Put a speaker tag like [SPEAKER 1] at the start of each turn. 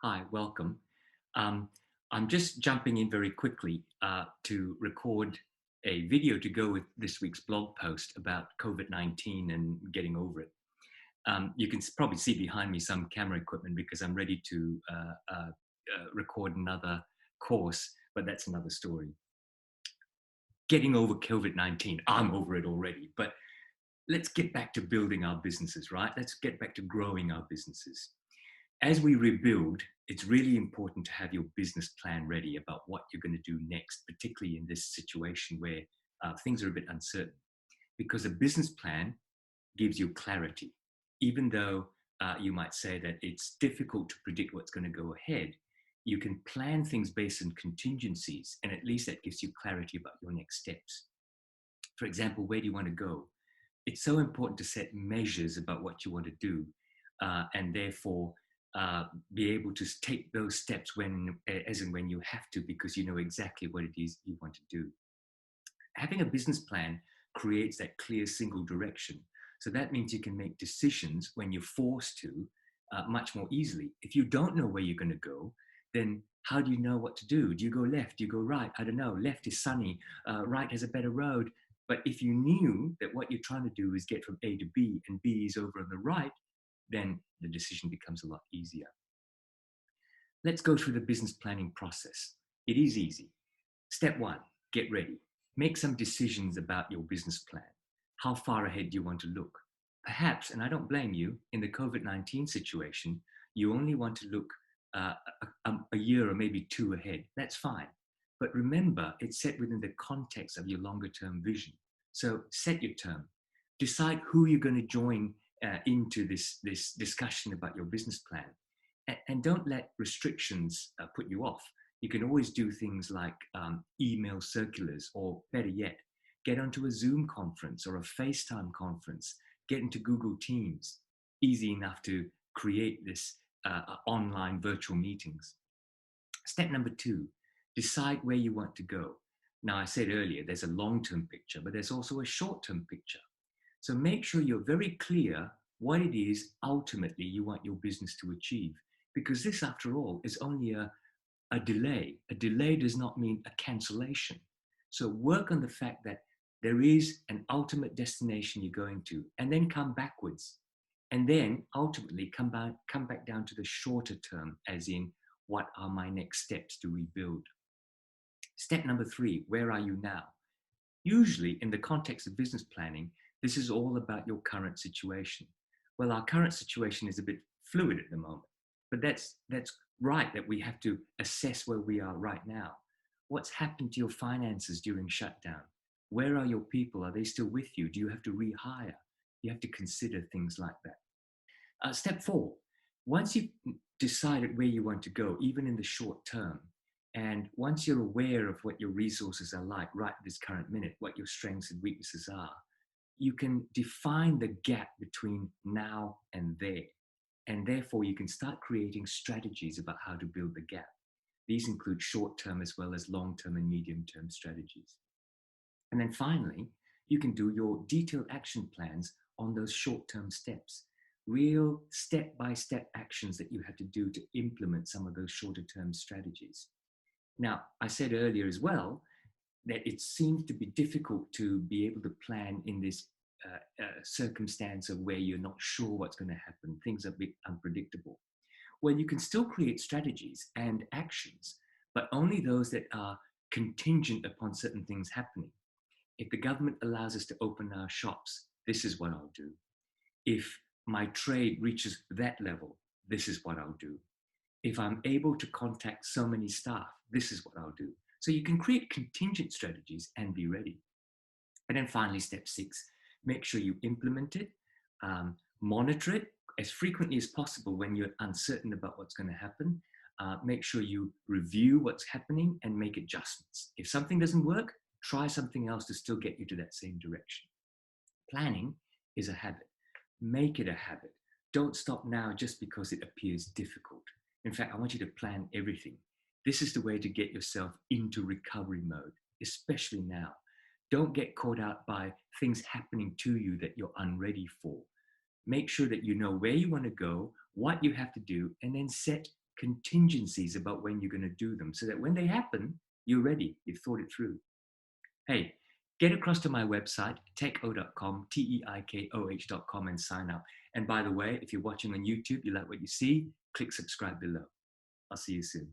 [SPEAKER 1] Hi, welcome. Um, I'm just jumping in very quickly to record a video to go with this week's blog post about COVID-19 and getting over it. You can probably see behind me some camera equipment because I'm ready to record another course, but that's another story. Getting over COVID-19, I'm over it already, but let's get back to building our businesses, right? Let's get back to growing our businesses. As we rebuild, it's really important to have your business plan ready about what you're going to do next, particularly in this situation where things are a bit uncertain. Because a business plan gives you clarity. Even though you might say that it's difficult to predict what's going to go ahead, you can plan things based on contingencies, and at least that gives you clarity about your next steps. For example, where do you want to go? It's so important to set measures about what you want to do, and therefore be able to take those steps when, as and when you have to, because you know exactly what it is you want to do. Having a business plan creates that clear single direction. So that means you can make decisions when you're forced to much more easily. If you don't know where you're going to go, then how do you know what to do? Do you go left? Do you go right? I don't know. Left is sunny, right has a better road. But if you knew that what you're trying to do is get from A to B and B is over on the right, then the decision becomes a lot easier. Let's go through the business planning process. It is easy. Step one, get ready. Make some decisions about your business plan. How far ahead do you want to look? Perhaps, and I don't blame you, in the COVID-19 situation, you only want to look a year or maybe two ahead. That's fine. But remember, it's set within the context of your longer term vision. So set your term. Decide who you're going to join into this discussion about your business plan. And don't let restrictions put you off. You can always do things like email circulars, or better yet, get onto a Zoom conference or a FaceTime conference, get into Google Teams. Easy enough to create this online virtual meetings. Step number two, decide where you want to go. Now, I said earlier, there's a long-term picture, but there's also a short-term picture. So make sure you're very clear what it is ultimately you want your business to achieve, because this, after all, is only a delay. A delay does not mean a cancellation. So work on the fact that there is an ultimate destination you're going to, and then come backwards. And then ultimately come back down to the shorter term, as in, what are my next steps to rebuild? Step number three, where are you now? Usually, in the context of business planning, this is all about your current situation. Well, our current situation is a bit fluid at the moment, but that's right, that we have to assess where we are right now. What's happened to your finances during shutdown? Where are your people? Are they still with you? Do you have to rehire? You have to consider things like that. Step four, once you've decided where you want to go, even in the short term, and once you're aware of what your resources are like right this current minute, what your strengths and weaknesses are, you can define the gap between now and there. And therefore, you can start creating strategies about how to build the gap. These include short-term as well as long-term and medium-term strategies. And then finally, you can do your detailed action plans on those short-term steps, real step-by-step actions that you have to do to implement some of those shorter-term strategies. Now, I said earlier as well that it seems to be difficult to be able to plan in this circumstance of where you're not sure what's going to happen. Things are a bit unpredictable. Well, you can still create strategies and actions, but only those that are contingent upon certain things happening. If the government allows us to open our shops, this is what I'll do. If my trade reaches that level, this is what I'll do. If I'm able to contact so many staff, this is what I'll do. So you can create contingent strategies and be ready. And then finally, step six, make sure you implement it, monitor it as frequently as possible when you're uncertain about what's going to happen. Make sure you review what's happening and make adjustments. If something doesn't work, try something else to still get you to that same direction. Planning is a habit. Make it a habit. Don't stop now just because it appears difficult. In fact, I want you to plan everything. This is the way to get yourself into recovery mode, especially now. Don't get caught out by things happening to you that you're unready for. Make sure that you know where you want to go, what you have to do, and then set contingencies about when you're going to do them so that when they happen, you're ready, you've thought it through. Hey, get across to my website, teikoh.com, teikoh.com, and sign up. And by the way, if you're watching on YouTube, you like what you see, click subscribe below. I'll see you soon.